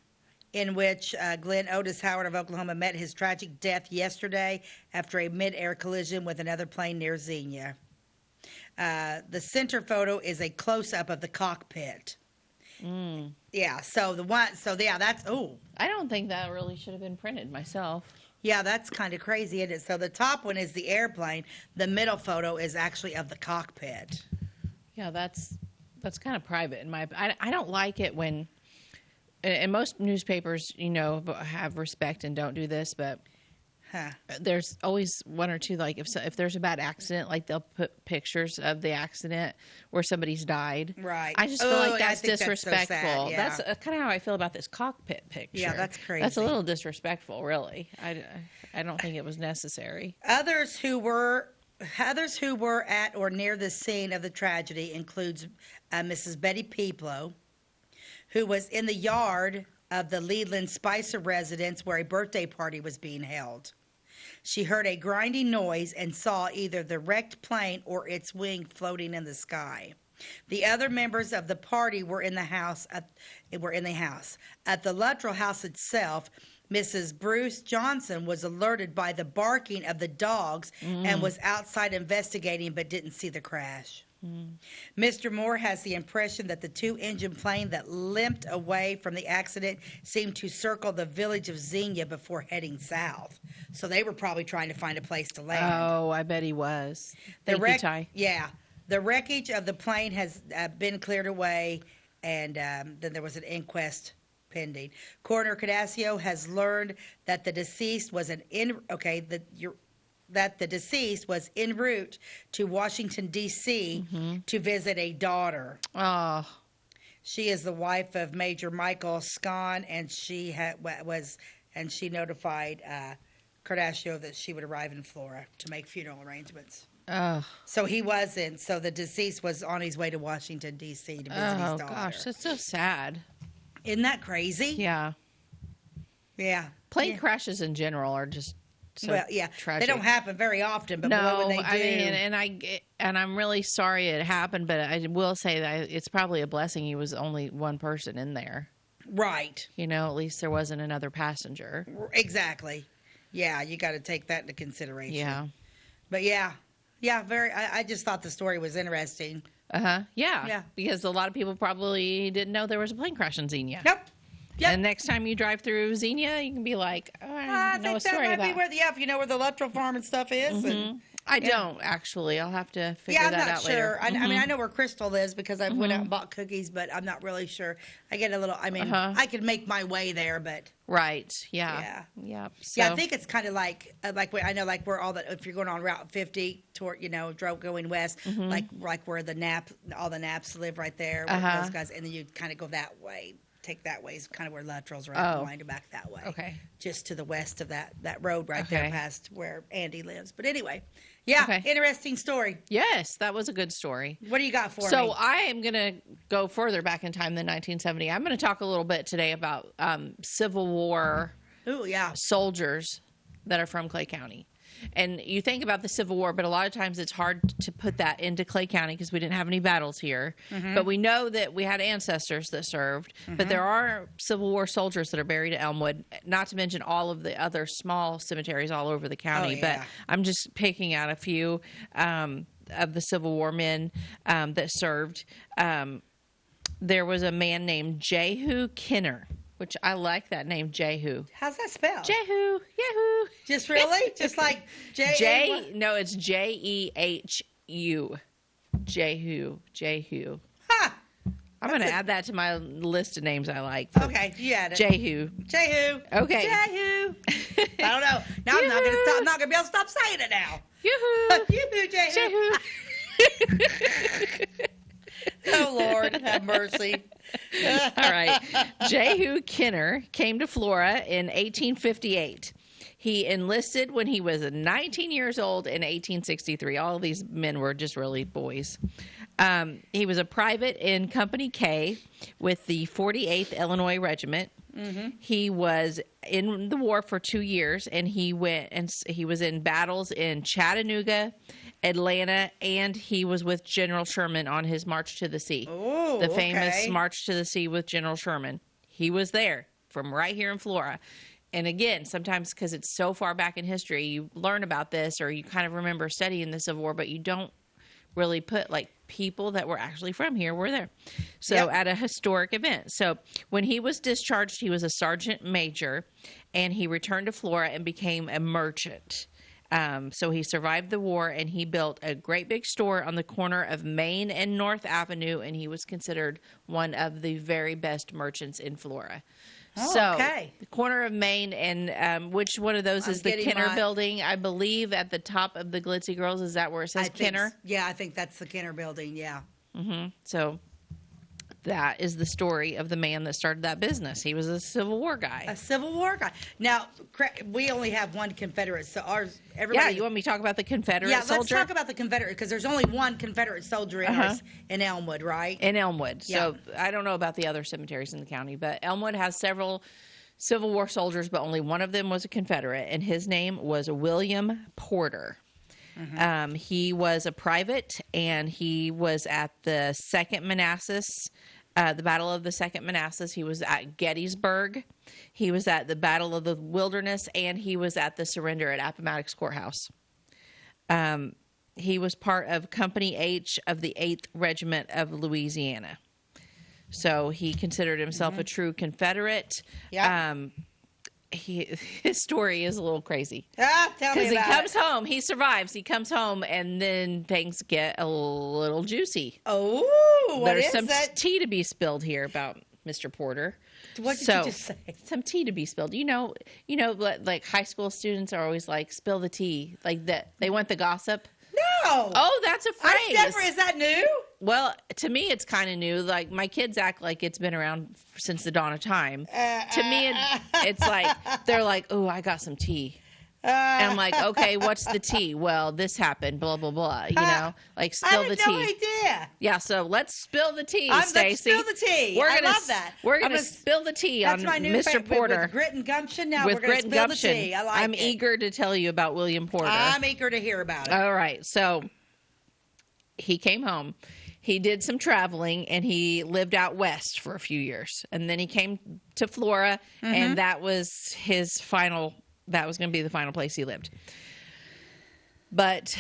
in which Glenn Otis Howard of Oklahoma met his tragic death yesterday after a mid-air collision with another plane near Xenia. The center photo is a close-up of the cockpit. Yeah, that's, I don't think that really should have been printed myself. Yeah, that's kind of crazy, isn't it? So the top one is the airplane. The middle photo is actually of the cockpit. Yeah, that's kind of private in my. I don't like it when, and most newspapers, have respect and don't do this, but Huh. There's always one or two, like if there's a bad accident, like they'll put pictures of the accident where somebody's died. Right. I just feel like I that's think that's so disrespectful. sad, yeah. That's kind of how I feel about this cockpit picture. Yeah, that's crazy. That's a little disrespectful, really. I don't think it was necessary. Others who were at or near the scene of the tragedy includes Mrs. Betty Peplow, who was in the yard of the Leland Spicer residence where a birthday party was being held. She heard a grinding noise and saw either the wrecked plane or its wing floating in the sky. The other members of the party were in the house. At the Luttrell house itself, Mrs. Bruce Johnson was alerted by the barking of the dogs and was outside investigating but didn't see the crash. Mr. Moore has the impression that the two-engine plane that limped away from the accident seemed to circle the village of Xenia before heading south. So they were probably trying to find a place to land. Oh, I bet he was. Thank you, Ty. Yeah. The wreckage of the plane has been cleared away, and then there was an inquest pending. Coroner Cadasio has learned that the deceased was that the deceased was en route to Washington, D.C. To visit a daughter. Oh. She is the wife of Major Michael Scon, and she she notified Cardascio that she would arrive in Florida to make funeral arrangements. Oh. So the deceased was on his way to Washington, D.C. to visit his daughter. Oh, gosh, that's so sad. Isn't that crazy? Yeah. Yeah. Plane crashes in general are just so tragic. They don't happen very often, but no, when they do, I mean, and I'm really sorry it happened, but I will say that it's probably a blessing he was only one person in there. Right. You know, at least there wasn't another passenger. Exactly. Yeah, you got to take that into consideration. Yeah. But yeah, very. I just thought the story was interesting. Yeah. Yeah. Because a lot of people probably didn't know there was a plane crash in Xenia. Nope. Yep. And next time you drive through Xenia, you can be like, oh, I know a story about. If you know where the Luttrell farm and stuff is. And, I don't, actually. I'll have to figure that out later. I mean, I know where Crystal is because I went out and bought cookies, but I'm not really sure. I get a little, I can make my way there, but. Right. Yeah. Yeah. So. Yeah, I think it's kind of like I know, like where if you're going on Route 50 toward, going west, like where all the Naps live right there, where those guys, and then you kind of go that way. Take that way is kind of where Luttrell's right, wind back that way. Okay. Just to the west of that road right there past where Andy lives. But anyway, interesting story. Yes, that was a good story. What do you got for me? So I am going to go further back in time than 1970. I'm going to talk a little bit today about Civil War soldiers that are from Clay County. And you think about the Civil War, but a lot of times it's hard to put that into Clay County because we didn't have any battles here. But we know that we had ancestors that served. But there are Civil War soldiers that are buried at Elmwood, not to mention all of the other small cemeteries all over the county. But I'm just picking out a few of the Civil War men that served. There was a man named Jehu Kinner, which I like that name, Jehu. How's that spelled? Jehu. Yahoo. Just really? Just like No, it's Jehu. Jehu. Ha! I'm going to add that to my list of names I like. Okay, you add it. Jehu. Okay. Jehu. I don't know. Now I'm not going to stop. I'm not going to be able to stop saying it now. Yoo-hoo. Yoo-hoo, Jehu. Oh, Lord, have mercy. All right. Jehu Kinner came to Flora in 1858. He enlisted when he was 19 years old in 1863. All of these men were just really boys. He was a private in Company K with the 48th Illinois Regiment. He was in the war for 2 years, and he was in battles in Chattanooga, Atlanta, and he was with General Sherman on his March to the Sea. Oh, the famous March to the Sea with General Sherman. He was there from right here in Flora. And again, sometimes because it's so far back in history, you learn about this or you kind of remember studying the Civil War, but you don't really put like people that were actually from here were there. So at a historic event. So when he was discharged, he was a sergeant major, and he returned to Flora and became a merchant. So he survived the war, and he built a great big store on the corner of Main and North Avenue, and he was considered one of the very best merchants in Flora. Oh, okay. the corner of Main and which one of those is the Kenner building? I believe at the top of the Glitzy Girls. Is that where it says Kenner? Yeah, I think that's the Kenner building. Yeah. So that is the story of the man that started that business. He was a Civil War guy. A Civil War guy. Now, we only have one Confederate, so everybody. Yeah, you want me to talk about the Confederate soldier? Yeah, let's talk about the Confederate, because there's only one Confederate soldier in Elmwood, right? In Elmwood. Yeah. So I don't know about the other cemeteries in the county, but Elmwood has several Civil War soldiers, but only one of them was a Confederate, and his name was William Porter. He was a private, and he was at the Second Manassas, the Battle of the Second Manassas. He was at Gettysburg. He was at the Battle of the Wilderness, and he was at the surrender at Appomattox Courthouse. He was part of Company H of the 8th Regiment of Louisiana. So he considered himself a true Confederate. Yeah. His story is a little crazy. Tell me about Because he comes home, he survives. He comes home, and then things get a little juicy. Oh, There's some tea to be spilled here about Mr. Porter. What did you just say? Some tea to be spilled. You know, like high school students are always like, spill the tea. Like that, they want the gossip. No. Oh, that's a phrase. Is that new? Well, to me, it's kind of new. Like, my kids act like it's been around since the dawn of time. To me, it's like, they're like, oh, I got some tea. And I'm like, okay, what's the tea? Well, this happened, blah, blah, blah. You know, like, spill the tea. I had no idea. Yeah, so let's spill the tea, Let's Stacey. spill the tea. I love that. We're going to spill the tea on my new Mr. Porter. With grit and gumption now. With We're going to grit and spill gumption. the tea. I like I'm it. eager to tell you about William Porter. I'm eager to hear about it. All right, so he came home. He did some traveling, and he lived out west for a few years. And then he came to Flora, and that was his final, that was going to be the final place he lived. But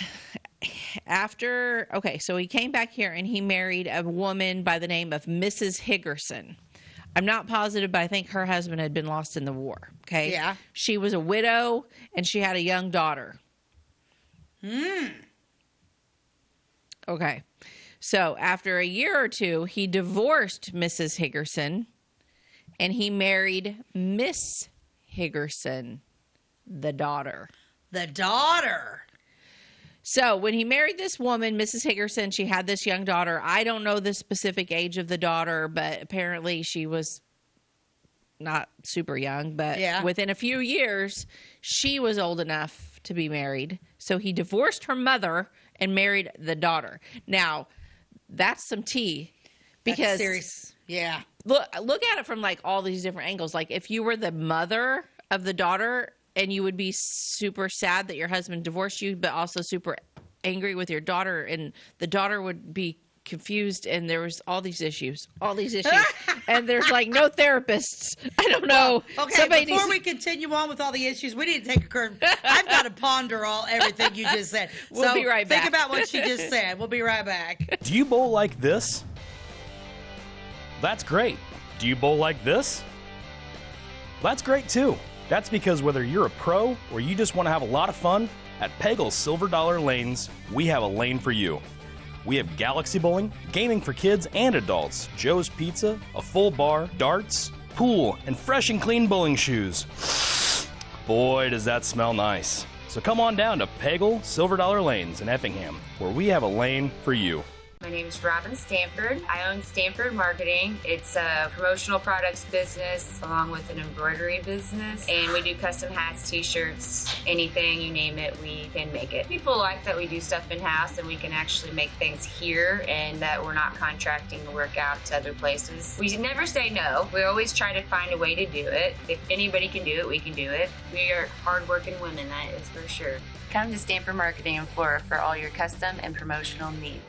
so he came back here, and he married a woman by the name of Mrs. Higgerson. I'm not positive, but I think her husband had been lost in the war, okay? Yeah. She was a widow, and she had a young daughter. Okay. So after a year or two, he divorced Mrs. Higgerson, and he married Miss Higgerson, the daughter. The daughter. So when he married this woman, Mrs. Higgerson, she had this young daughter. I don't know the specific age of the daughter, but apparently she was not super young. But within a few years, she was old enough to be married. So he divorced her mother and married the daughter. Now, that's some tea. Because that's serious. Yeah. Look at it from like all these different angles. Like if you were the mother of the daughter, and you would be super sad that your husband divorced you, but also super angry with your daughter, and the daughter would be confused, and there was all these issues, and there's like no therapists. I don't know. Well, okay, before we continue on with all the issues, we need to take a curve. I've got to ponder everything you just said. We'll be right back. Think about what she just said. We'll be right back. Do you bowl like this? That's great. Do you bowl like this? That's great too. That's because whether you're a pro or you just want to have a lot of fun, at Pegel's Silver Dollar Lanes, we have a lane for you. We have galaxy bowling, gaming for kids and adults, Joe's Pizza, a full bar, darts, pool, and fresh and clean bowling shoes. Boy, does that smell nice. So come on down to Pegel Silver Dollar Lanes in Effingham, where we have a lane for you. My name is Robin Stanford. I own Stanford Marketing. It's a promotional products business along with an embroidery business. And we do custom hats, t-shirts, anything, you name it, we can make it. People like that we do stuff in-house and we can actually make things here and that we're not contracting to work out to other places. We never say no. We always try to find a way to do it. If anybody can do it, we can do it. We are hardworking women, that is for sure. Come to Stanford Marketing in Flora for all your custom and promotional needs.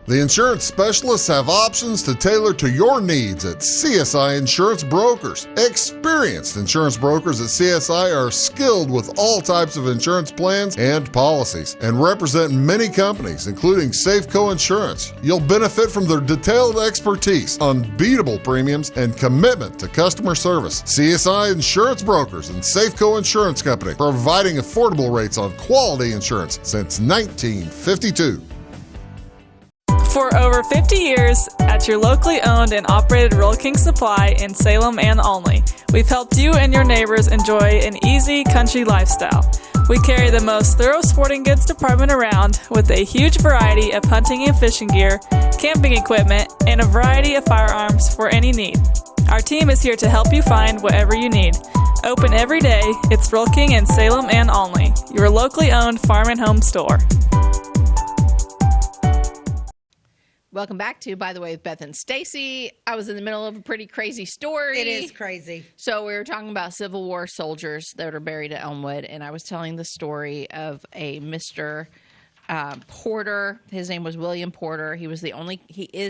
The insurance specialists have options to tailor to your needs at CSI Insurance Brokers. Experienced insurance brokers at CSI are skilled with all types of insurance plans and policies and represent many companies, including Safeco Insurance. You'll benefit from their detailed expertise, unbeatable premiums, and commitment to customer service. CSI Insurance Brokers and Safeco Insurance Company, providing affordable rates on quality insurance since 1952. For over 50 years, at your locally owned and operated Roll King Supply in Salem and Olney, we've helped you and your neighbors enjoy an easy country lifestyle. We carry the most thorough sporting goods department around with a huge variety of hunting and fishing gear, camping equipment, and a variety of firearms for any need. Our team is here to help you find whatever you need. Open every day, it's Roll King in Salem and Olney, your locally owned farm and home store. Welcome back to By the Way with Beth and Stacey. I was in the middle of a pretty crazy story. It is crazy. So we were talking about Civil War soldiers that are buried at Elmwood, and I was telling the story of a Mr. Porter. His name was William Porter. He is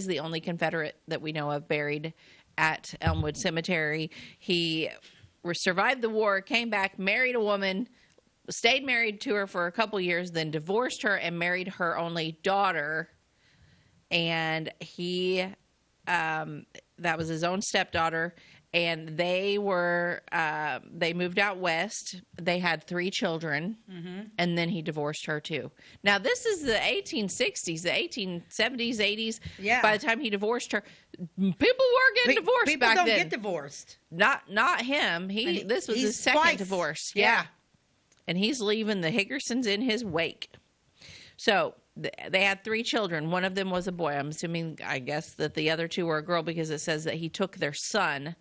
the only Confederate that we know of buried at Elmwood Cemetery. He survived the war, came back, married a woman, stayed married to her for a couple years, then divorced her and married her only daughter. And he, that was his own stepdaughter, and they moved out west. They had 3 children, and then he divorced her too. Now, this is the 1860s, the 1870s, 80s. Yeah. By the time he divorced her, people were getting divorced people back don't then. get divorced. Not him. This was his second twice. divorce. Yeah. And he's leaving the Higgersons in his wake. So they had 3 children. One of them was a boy. I guess that the other 2 were a girl because it says that he took their son.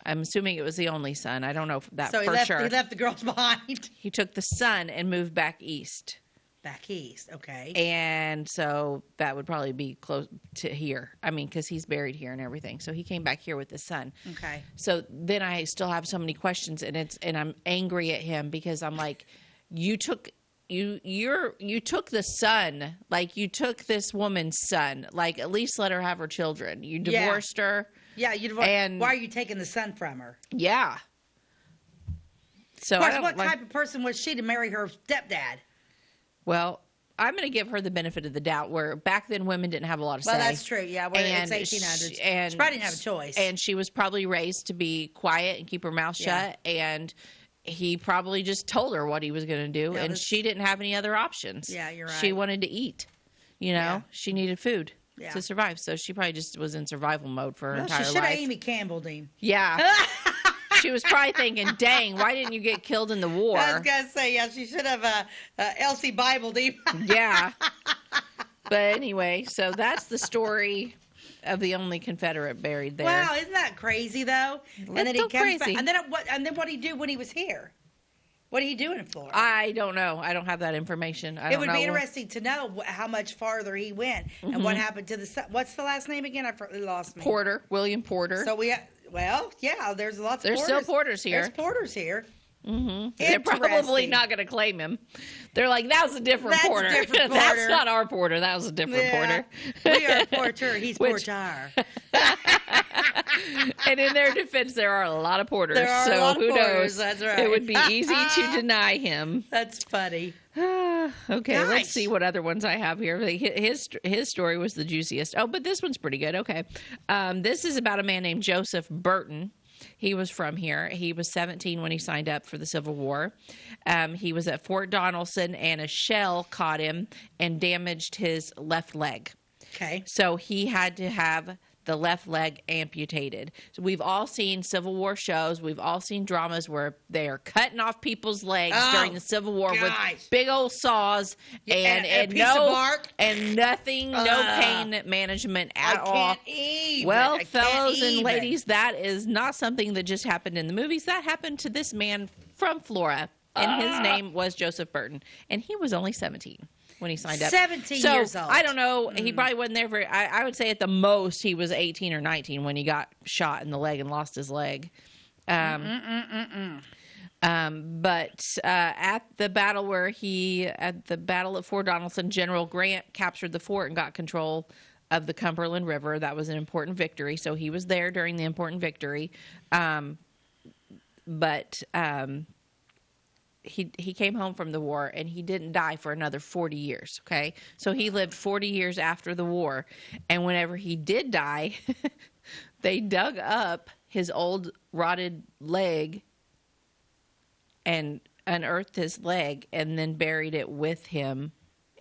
I'm assuming it was the only son. I don't know that for sure. He left the girls behind. He took the son and moved back east. Back east, okay. And so that would probably be close to here. Because he's buried here and everything. So he came back here with his son. Okay. So then I still have so many questions, and I'm angry at him because I'm like, you took the son, like you took this woman's son, like at least let her have her children. You divorced her. Yeah, you divorced. And why are you taking the son from her? Yeah. So of course, what type of person was she to marry her stepdad? Well, I'm going to give her the benefit of the doubt. Where back then women didn't have a lot of say. Well, that's true. Yeah, it's 1800s. And she probably didn't have a choice. And she was probably raised to be quiet and keep her mouth shut. And he probably just told her what he was going to do, and she didn't have any other options. Yeah, you're right. She wanted to eat. She needed food to survive, so she probably just was in survival mode for her entire life. She should have Amy Campbell, Dean. Yeah. She was probably thinking, dang, why didn't you get killed in the war? I was going to say, yeah, she should have Elsie Bible, Dean. Yeah. But anyway, so that's the story of the only Confederate buried there. Wow, isn't that crazy though? And then he comes crazy. Back. And then what did he do when he was here? What did he do in Florida? I don't know. I don't have that information. It would be interesting to know how much farther he went and what happened to the. What's the last name again? I lost me. Porter, William Porter. So there's lots of. There's still Porters here. There's Porters here. Mm-hmm. They're probably not going to claim him. They're like, that was a different Porter. That's not our Porter. That was a different Porter. We are Porter. He's Porter. And in their defense, there are a lot of Porters. There are so a lot of who Porters. knows? That's right. It would be easy to deny him. That's funny. Okay, Gosh. Let's see what other ones I have here. His story was the juiciest. Oh, but this one's pretty good. Okay. This is about a man named Joseph Burton. He was from here. He was 17 when he signed up for the Civil War. He was at Fort Donelson, and a shell caught him and damaged his left leg. Okay. So he had to have the left leg amputated. So we've all seen Civil War shows. We've all seen dramas where they are cutting off people's legs during the Civil War with big old saws and a piece of bark. And nothing, no pain management at all. Well, fellows and ladies, that is not something that just happened in the movies. That happened to this man from Florida, and his name was Joseph Burton, and he was only 17. When he signed up. 17 years old. I don't know. He probably wasn't there for, I would say at the most he was 18 or 19 when he got shot in the leg and lost his leg. But at the battle at the battle at Fort Donelson, General Grant captured the fort and got control of the Cumberland River. That was an important victory. So he was there during the important victory. He came home from the war, and he didn't die for another 40 years, okay? So he lived 40 years after the war, and whenever he did die, they dug up his old rotted leg and unearthed his leg and then buried it with him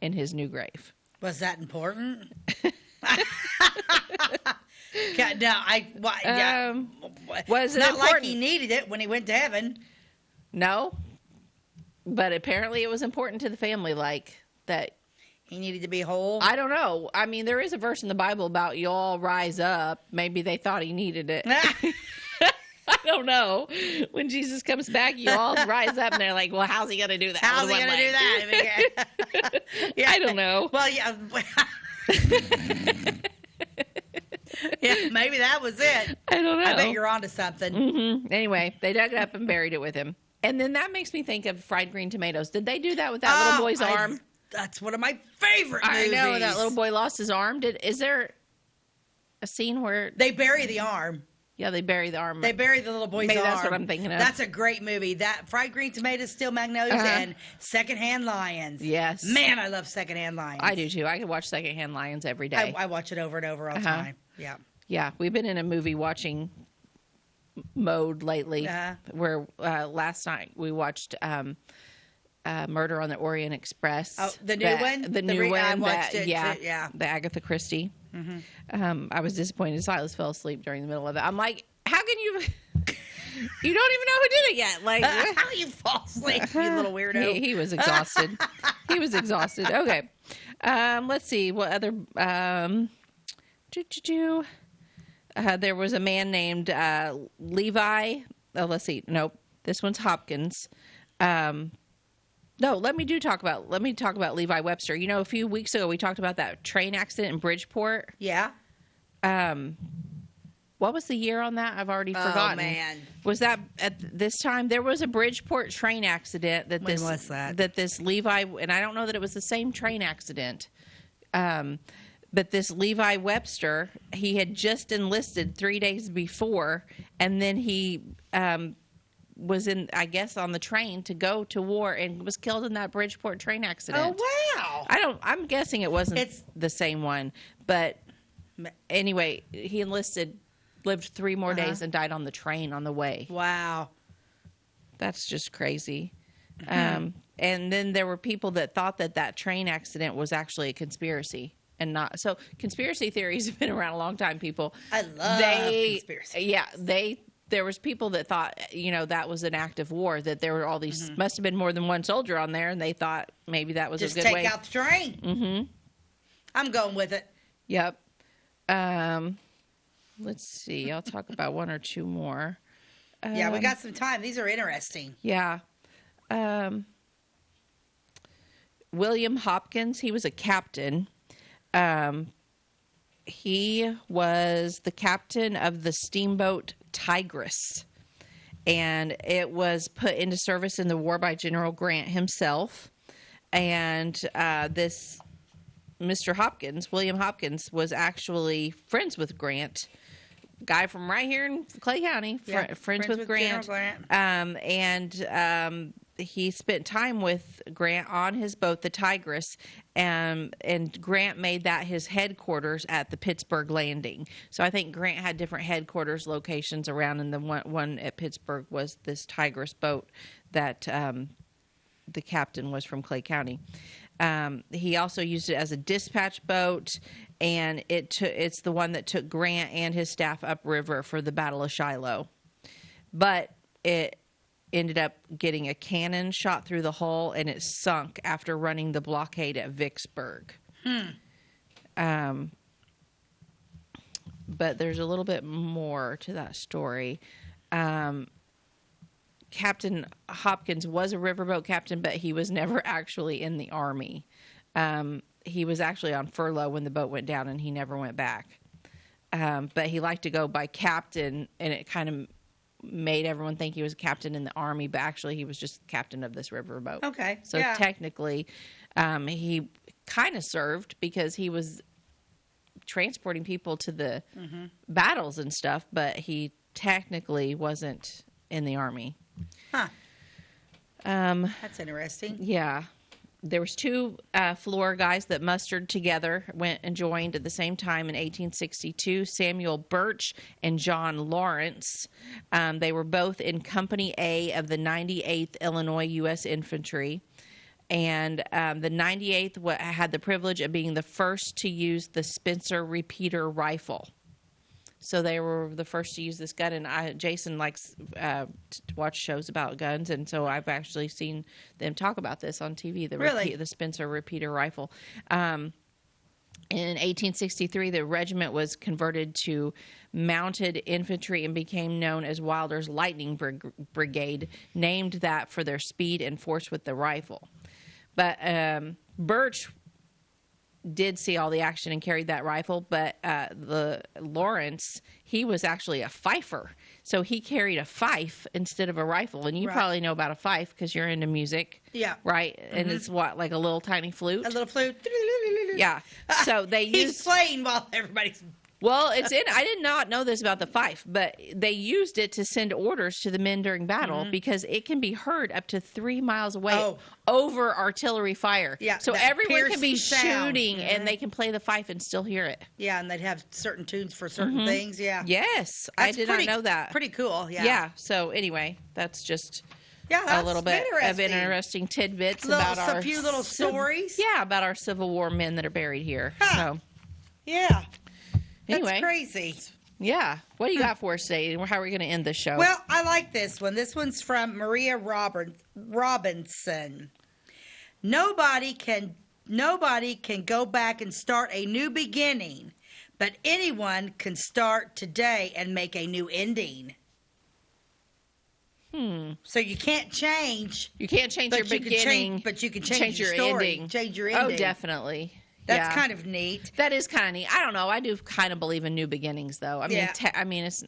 in his new grave. Was that important? Was it not important? like he needed it when he went to heaven. No, but apparently it was important to the family, like that. He needed to be whole. I don't know. I mean, there is a verse in the Bible about you all rise up. Maybe they thought he needed it. I don't know. When Jesus comes back, you all rise up, and they're like, well, how's he going to do that? How's he going to do that? Yeah. I don't know. Well, yeah. Yeah, maybe that was it. I don't know. I bet you're onto something. Mm-hmm. Anyway, they dug it up and buried it with him. And then that makes me think of fried green tomatoes. Did they do that with that little boy's arm? That's one of my favorite movies. I know, that little boy lost his arm. Is there a scene where... They bury the arm. Yeah, they bury the arm. They bury the little boy's Maybe arm. that's what I'm thinking of. That's a great movie. That Fried Green Tomatoes, Steel Magnolias, and Secondhand Lions. Yes. Man, I love Secondhand Lions. I do too. I could watch Secondhand Lions every day. I watch it over and over all the time. Yeah. Yeah, we've been in a movie watching mode lately where last night we watched Murder on the Orient Express. Oh, the new one? The new one. I watched it, yeah, too, yeah. The Agatha Christie. Mm-hmm. I was disappointed. Silas fell asleep during the middle of it. I'm like, how can you... You don't even know who did it yet. Like, how you fall asleep, you little weirdo. He was exhausted. He was exhausted. Okay. Let's see. What other... there was a man named Levi. Oh, let's see. Nope. This one's Hopkins. No, let me talk about Levi Webster. You know, a few weeks ago we talked about that train accident in Bridgeport. Yeah. What was the year on that? I've already forgotten. Oh man. Was that at this time? There was a Bridgeport train accident When was that? That this Levi, and I don't know that it was the same train accident. But this Levi Webster, he had just enlisted 3 days before, and then he was in, I guess, on the train to go to war and was killed in that Bridgeport train accident. Oh, wow. I'm guessing it wasn't the same one. But anyway, he enlisted, lived 3 more days, and died on the train on the way. Wow. That's just crazy. And then there were people that thought that train accident was actually a conspiracy. And not so. Conspiracy theories have been around a long time. People, I love conspiracy. Yeah, there was people that thought, you know, that was an act of war. That there were all these must have been more than one soldier on there, and they thought maybe that was just a good way. Just take out the train. Mm-hmm. I'm going with it. Yep. Let's see. I'll talk about one or two more. Yeah, we got some time. These are interesting. Yeah. William Hopkins. He was a captain. He was the captain of the steamboat Tigris, and it was put into service in the war by General Grant himself. And this Mr. Hopkins, William Hopkins, was actually friends with Grant, guy from right here in Clay County, friends with Grant. He spent time with Grant on his boat, the Tigris, and Grant made that his headquarters at the Pittsburgh Landing. So I think Grant had different headquarters locations around, and the one at Pittsburgh was this Tigris boat that the captain was from Clay County. He also used it as a dispatch boat, and it's the one that took Grant and his staff upriver for the Battle of Shiloh. But it ended up getting a cannon shot through the hull, and it sunk after running the blockade at Vicksburg. But there's a little bit more to that story. Captain Hopkins was a riverboat captain, but he was never actually in the Army. He was actually on furlough when the boat went down, and he never went back. But he liked to go by captain, and it kind of made everyone think he was a captain in the Army, but actually he was just captain of this riverboat. Okay. So technically, he kind of served because he was transporting people to the battles and stuff, but he technically wasn't in the Army. Huh. That's interesting. Yeah. There was 2 floor guys that mustered together, went and joined at the same time in 1862, Samuel Birch and John Lawrence. They were both in Company A of the 98th Illinois U.S. Infantry. And the 98th had the privilege of being the first to use the Spencer repeater rifle. So they were the first to use this gun, and Jason likes to watch shows about guns, and so I've actually seen them talk about this on TV. The Spencer repeater rifle. In 1863, the regiment was converted to mounted infantry and became known as Wilder's Lightning Brigade, named that for their speed and force with the rifle. But Birch did see all the action and carried that rifle, but the Lawrence, he was actually a fifer, so he carried a fife instead of a rifle. And you probably know about a fife because you're into music, right? And it's what, like a little tiny flute, a little flute. Yeah. So they he's playing while everybody's. Well, I did not know this about the fife, but they used it to send orders to the men during battle because it can be heard up to 3 miles away over artillery fire. Yeah, so everyone can be sound. shooting and they can play the fife and still hear it. Yeah, and they'd have certain tunes for certain things. Yeah. Yes, I did not know that. Pretty cool. Yeah. Yeah. So anyway, that's just a little bit of interesting tidbits about a few little stories. Yeah, about our Civil War men that are buried here. So yeah. Anyway, that's crazy. Yeah. What do you got for us today? How are we going to end the show? Well, I like this one. This one's from Maria Robinson. Nobody can go back and start a new beginning, but anyone can start today and make a new ending. So you can't change. You can't change your beginning, but you can change your story. Ending. Change your ending. Oh, definitely. That's kind of neat. That is kind of neat. I don't know. I do kind of believe in new beginnings, though. I mean, it's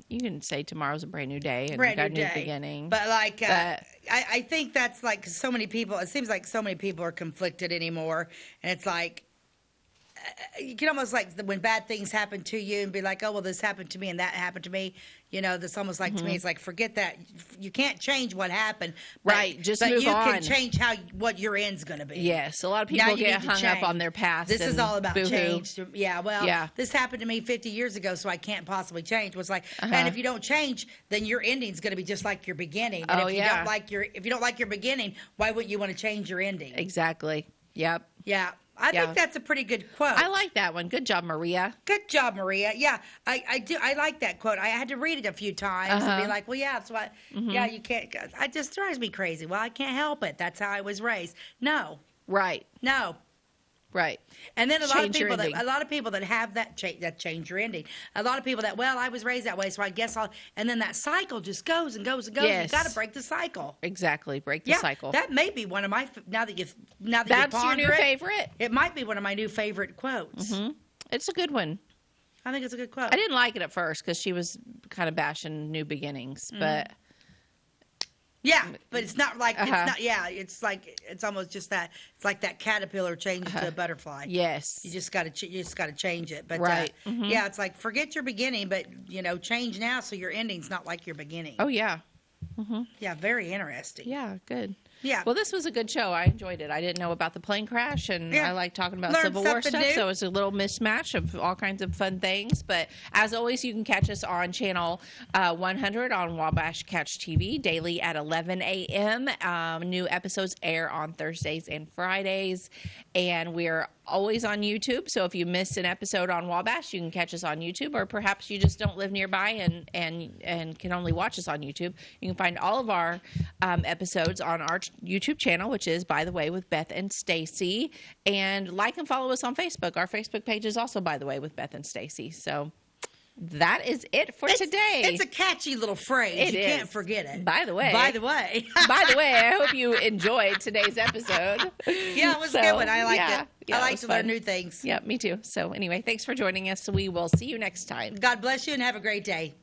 you can say tomorrow's a brand new day and got a new beginning. But I think that's like so many people. It seems like so many people are conflicted anymore, and it's like you can almost like when bad things happen to you and be like, oh well, this happened to me and that happened to me. You know, that's almost like to me. It's like forget that. You can't change what happened, right? Just move on. But you can change what your end's going to be. Yes, a lot of people get hung up on their past. This is all about change. Yeah, well, this happened to me 50 years ago, so I can't possibly change. It was like, and if you don't change, then your ending's going to be just like your beginning. And if you don't like your beginning, why wouldn't you want to change your ending? Exactly. Yep. Yeah. I think that's a pretty good quote. I like that one. Good job, Maria. Good job, Maria. Yeah, I do. I like that quote. I had to read it a few times and be like, well, yeah, that's why. Yeah, you can't. It just drives me crazy. Well, I can't help it. That's how I was raised. No. Right. No. Right. And then a lot of people that have that change your ending. A lot of people that, well, I was raised that way, so I guess and then that cycle just goes and goes and goes. Yes. You got to break the cycle. Exactly. Break the cycle. That may be one of my that's your new favorite. It might be one of my new favorite quotes. It's a good one. I think it's a good quote. I didn't like it at first because she was kind of bashing new beginnings, but. Yeah, but it's not like it's not. Yeah, it's like it's almost just that. It's like that caterpillar changing to a butterfly. Yes, you just got to change it. But right, yeah, it's like forget your beginning, but change now so your ending's not like your beginning. Oh yeah, yeah, very interesting. Yeah, good. Yeah. Well, this was a good show. I enjoyed it. I didn't know about the plane crash, and I like talking about Civil War stuff, so it's a little mismatch of all kinds of fun things. But as always, you can catch us on Channel 100 on Wabash Catch TV daily at 11 a.m. New episodes air on Thursdays and Fridays, and we're always on YouTube. So if you miss an episode on Wabash, you can catch us on YouTube, or perhaps you just don't live nearby and can only watch us on YouTube. You can find all of our episodes on our YouTube channel, which is, by the way, with Beth and Stacey. And like and follow us on Facebook. Our Facebook page is also, by the way, with Beth and Stacey. So that is it for today. It's a catchy little phrase. You can't forget it. By the way. By the way, I hope you enjoyed today's episode. Yeah, it was a good one. I liked it. Yeah, I like to learn new things. Yeah, me too. So anyway, thanks for joining us. We will see you next time. God bless you and have a great day.